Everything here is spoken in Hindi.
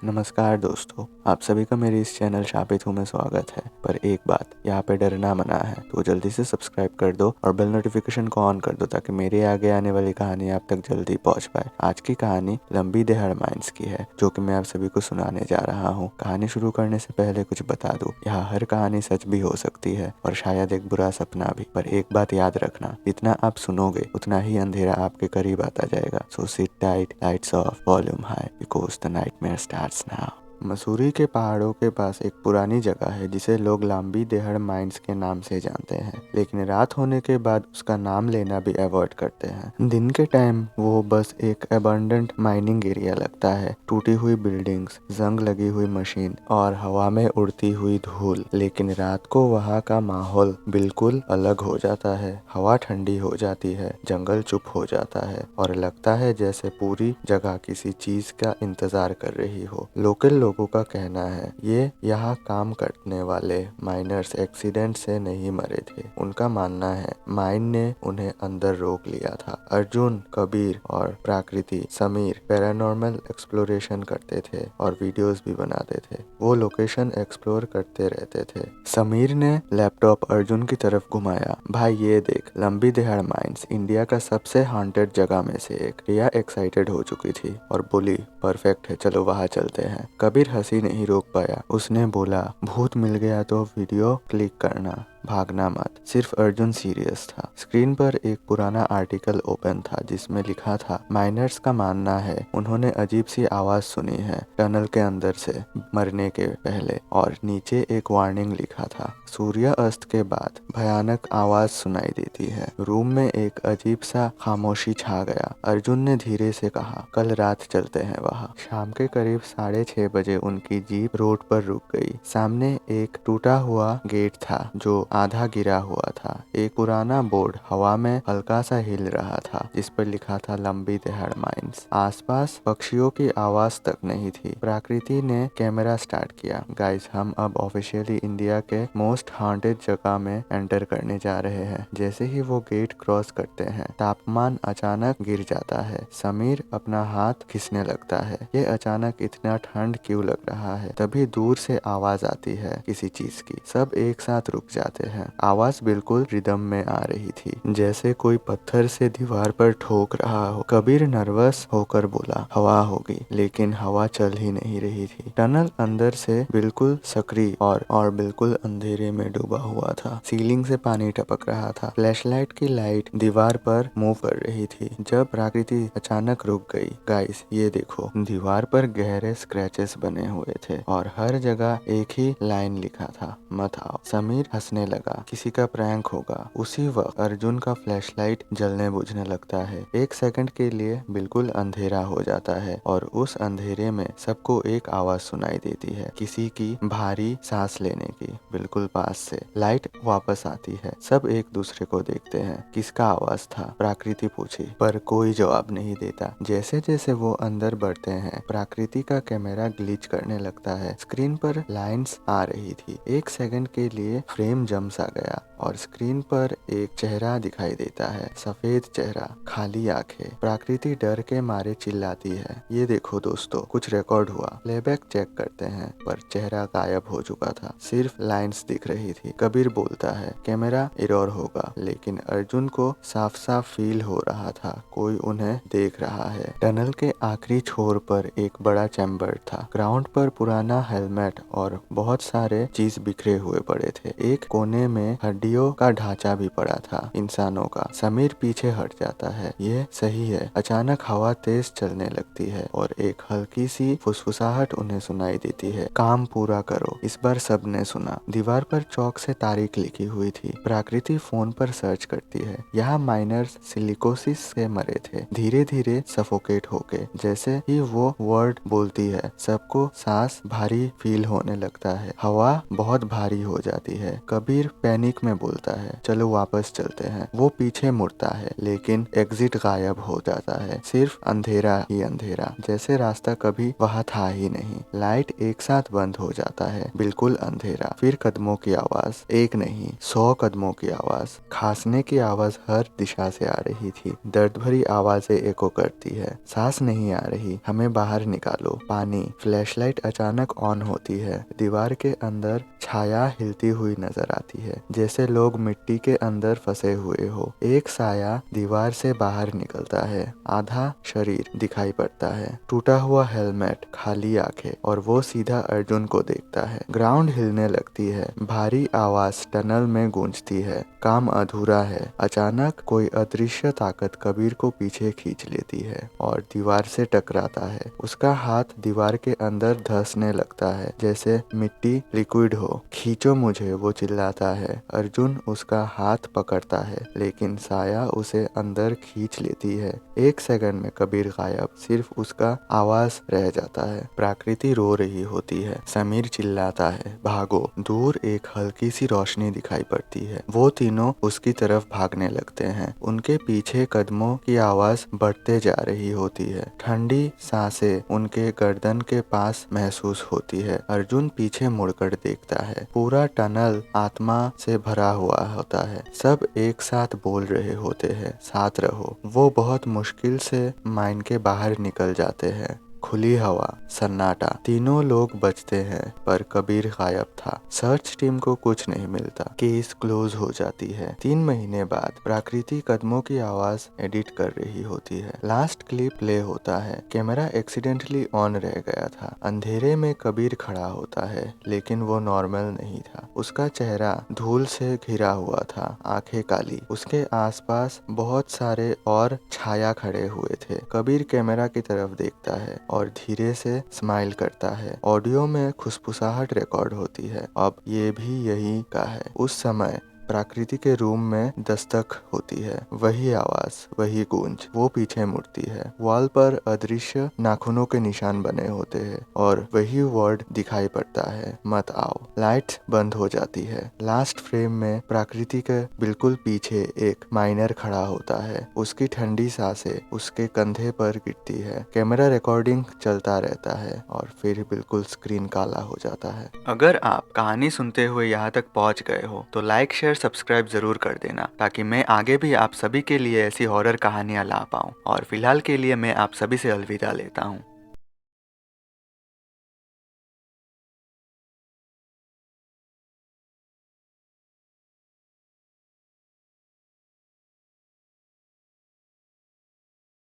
नमस्कार दोस्तों, आप सभी का मेरे इस चैनल शापित हूँ में स्वागत है। पर एक बात यहाँ पे डरना मना है, तो जल्दी से सब्सक्राइब कर दो और बेल नोटिफिकेशन को ऑन कर दो ताकि मेरे आगे आने वाली कहानी आप तक जल्दी पहुँच पाए। आज की कहानी लंबी दहाड़ माइंस की है, जो कि मैं आप सभी को सुनाने जा रहा हूँ। कहानी शुरू करने से पहले कुछ बता दूं, यहाँ हर कहानी सच भी हो सकती है और शायद एक बुरा सपना भी। पर एक बात याद रखना, जितना आप सुनोगे उतना ही अंधेरा आपके करीब आता जाएगा। So sit tight, lights off, volume high, because the nightmare starts now. Mussoorie के पहाड़ों के पास एक पुरानी जगह है जिसे लोग लंबी दहाड़ माइंस के नाम से जानते हैं, लेकिन रात होने के बाद उसका नाम लेना भी अवॉइड करते हैं। दिन के टाइम वो बस एक अबंडेंट माइनिंग एरिया लगता है, टूटी हुई बिल्डिंग्स, जंग लगी हुई मशीन और हवा में उड़ती हुई धूल। लेकिन रात को वहाँ का माहौल बिल्कुल अलग हो जाता है। हवा ठंडी हो जाती है, जंगल चुप हो जाता है और लगता है जैसे पूरी जगह किसी चीज का इंतजार कर रही हो। लोकल लोगों का कहना है ये यहाँ काम करने वाले माइनर्स एक्सीडेंट से नहीं मरे थे। उनका मानना है माइन ने उन्हें अंदर रोक लिया था। अर्जुन, कबीर और प्रकृति समीर पैरानॉर्मल एक्सप्लोरेशन करते थे और वीडियोस भी बनाते थे। वो लोकेशन एक्सप्लोर करते रहते थे। समीर ने लैपटॉप अर्जुन की तरफ घुमाया। भाई ये देख, लंबी दहाड़ माइंस इंडिया का सबसे हॉन्टेड जगह में से एक। रिया एक्साइटेड हो चुकी थी और बोली, परफेक्ट है, चलो वहाँ चलते हैं। कबीर हंसी नहीं रोक पाया। उसने बोला, भूत मिल गया तो वीडियो क्लिक करना, भागना मत। सिर्फ अर्जुन सीरियस था। स्क्रीन पर एक पुराना आर्टिकल ओपन था जिसमें लिखा था, माइनर्स का मानना है उन्होंने अजीब सी आवाज सुनी है टनल के अंदर से मरने के पहले, और नीचे एक वार्निंग लिखा था, सूर्य अस्त के बाद भयानक आवाज सुनाई देती है। रूम में एक अजीब सा खामोशी छा गया। अर्जुन ने धीरे से कहा, कल रात चलते हैं वहाँ। शाम के करीब 6:30 बजे उनकी जीप रोड पर रुक गई। सामने एक टूटा हुआ गेट था जो आधा गिरा हुआ था। एक पुराना बोर्ड हवा में हल्का सा हिल रहा था जिस पर लिखा था लंबी दहाड़ माइंस। आसपास पक्षियों की आवाज तक नहीं थी। प्रकृति ने कैमरा स्टार्ट किया। गाइस, हम अब ऑफिशियली इंडिया के मोस्ट हॉन्टेड जगह में एंटर करने जा रहे हैं। जैसे ही वो गेट क्रॉस करते हैं, तापमान अचानक गिर जाता है। समीर अपना हाथ खींचने लगता है। ये अचानक इतना ठंड क्यों लग रहा है? तभी दूर से आवाज आती है किसी चीज की। सब एक साथ रुक जाते हैं। आवाज बिल्कुल रिदम में आ रही थी, जैसे कोई पत्थर से दीवार पर ठोक रहा हो। कबीर नर्वस होकर बोला, हवा होगी, लेकिन हवा चल ही नहीं रही थी। टनल अंदर से बिल्कुल सक्रिय और बिल्कुल अंधेरे में डूबा हुआ था। सीलिंग से पानी टपक रहा था। फ्लैशलाइट की लाइट दीवार पर मूव कर रही थी। जब प्रकृति अचानक रुक गई। गाइस ये देखो, दीवार पर गहरे स्क्रैचेस बने हुए थे और हर जगह एक ही लाइन लिखा था, मत आओ। समीर हंसने लगा, किसी का प्रैंक होगा। उसी वक्त अर्जुन का फ्लैशलाइट जलने बुझने लगता है। एक सेकंड के लिए बिल्कुल अंधेरा हो जाता है और उस अंधेरे में सबको एक आवाज सुनाई देती है, किसी की भारी सांस लेने की, बिल्कुल पास से। लाइट वापस आती है। सब एक दूसरे को देखते हैं। किसका आवाज था? प्रकृति पूछी, पर कोई जवाब नहीं देता। जैसे जैसे वो अंदर बढ़ते हैं, प्रकृति का कैमरा ग्लिच करने लगता है। स्क्रीन पर लाइंस आ रही थी। एक सेकंड के लिए फ्रेम जम सा गया और स्क्रीन पर एक चेहरा दिखाई देता है, सफेद चेहरा, खाली आंखें। प्रकृति डर के मारे चिल्लाती है, ये देखो दोस्तों, कुछ रिकॉर्ड हुआ। प्लेबैक चेक करते हैं, पर चेहरा गायब हो चुका था, सिर्फ लाइंस दिख रही थी। कबीर बोलता है, कैमरा एरर होगा, लेकिन अर्जुन को साफ साफ फील हो रहा था कोई उन्हें देख रहा है। टनल के आखिरी छोर पर एक बड़ा चैम्बर था। ग्राउंड पर पुराना हेलमेट और बहुत सारे चीज बिखरे हुए पड़े थे। एक कोने में हड्डियों का ढांचा भी पड़ा था, इंसानों का। समीर पीछे हट जाता है। ये सही है। अचानक हवा तेज चलने लगती है और एक हल्की सी फुसफुसाहट उन्हें सुनाई देती है, काम पूरा करो। इस बार सबने सुना। दीवार पर चौक से तारीख लिखी हुई थी। प्रकृति फोन पर सर्च करती है। यहाँ माइनर्स सिलिकोसिस से मरे थे, धीरे धीरे सफोकेट होके। जैसे ही वो वर्ड बोलती है, सबको सांस भारी फील होने लगता है। हवा बहुत भारी हो जाती है। कबीर कबीर पैनिक में बोलता है, चलो वापस चलते हैं। वो पीछे मुड़ता है लेकिन एग्जिट गायब हो जाता है, सिर्फ अंधेरा ही अंधेरा, जैसे रास्ता कभी वहाँ था ही नहीं। लाइट एक साथ बंद हो जाता है, बिल्कुल अंधेरा। फिर कदमों की आवाज, एक नहीं 100 कदमों की आवाज। खांसने की आवाज हर दिशा से आ रही थी। दर्द भरी आवाजें एको करती है। सांस नहीं आ रही, हमें बाहर निकालो। पानी। फ्लैशलाइट अचानक ऑन होती है। दीवार के अंदर छाया हिलती हुई नजर आती है, जैसे लोग मिट्टी के अंदर फंसे हुए हो। एक साया दीवार से बाहर निकलता है, आधा शरीर दिखाई पड़ता है, टूटा हुआ हेलमेट, खाली आंखें, और वो सीधा अर्जुन को देखता है। ग्राउंड हिलने लगती है, भारी आवाज टनल में गूंजती है, काम अधूरा है। अचानक कोई अदृश्य ताकत कबीर को पीछे खींच लेती है और दीवार से टकराता है। उसका हाथ दीवार के अंदर धंसने लगता है, जैसे मिट्टी लिक्विड हो। खींचो मुझे, वो चिल्लाता है। अर्जुन उसका हाथ पकड़ता है लेकिन साया उसे अंदर खींच लेती है। 1 सेकंड में कबीर गायब, सिर्फ उसका आवाज रह जाता है। प्रकृति रो रही होती है। समीर चिल्लाता है, भागो। दूर एक हल्की सी रोशनी दिखाई पड़ती है। वो तीनों उसकी तरफ भागने लगते हैं। उनके पीछे कदमों की आवाज बढ़ते जा रही होती है। ठंडी सांसें उनके गर्दन के पास महसूस होती है। अर्जुन पीछे मुड़कर देखता है। पूरा टनल आत्मा से भरा हुआ होता है। सब एक साथ बोल रहे होते हैं, साथ रहो। वो बहुत मुश्किल से माइन के बाहर निकल जाते हैं। खुली हवा, सन्नाटा। तीनों लोग बचते हैं पर कबीर गायब था। सर्च टीम को कुछ नहीं मिलता। केस क्लोज हो जाती है। 3 महीने बाद प्रकृति कदमों की आवाज एडिट कर रही होती है। लास्ट क्लिप प्ले होता है। कैमरा एक्सीडेंटली ऑन रह गया था। अंधेरे में कबीर खड़ा होता है लेकिन वो नॉर्मल नहीं था। उसका चेहरा धूल से घिरा हुआ था, आंखें काली। उसके आसपास बहुत सारे और छाया खड़े हुए थे। कबीर कैमरा की तरफ देखता है और धीरे से स्माइल करता है। ऑडियो में खुसफुसाहट रिकॉर्ड होती है। अब ये भी यही का है। उस समय प्रकृति के रूम में दस्तक होती है। वही आवाज, वही गूंज। वो पीछे मुड़ती है। वॉल पर अदृश्य नाखूनों के निशान बने होते हैं और वही वर्ड दिखाई पड़ता है, मत आओ। लाइट्स बंद हो जाती है। लास्ट फ्रेम में प्रकृति के बिल्कुल पीछे एक माइनर खड़ा होता है। उसकी ठंडी सांसें उसके कंधे पर गिरती है। कैमरा रिकॉर्डिंग चलता रहता है और फिर बिल्कुल स्क्रीन काला हो जाता है। अगर आप कहानी सुनते हुए यहाँ तक पहुँच गए हो तो लाइक, शेयर, सब्सक्राइब जरूर कर देना, ताकि मैं आगे भी आप सभी के लिए ऐसी हॉरर कहानियाँ ला पाऊँ। और फिलहाल के लिए मैं आप सभी से अलविदा लेता हूँ।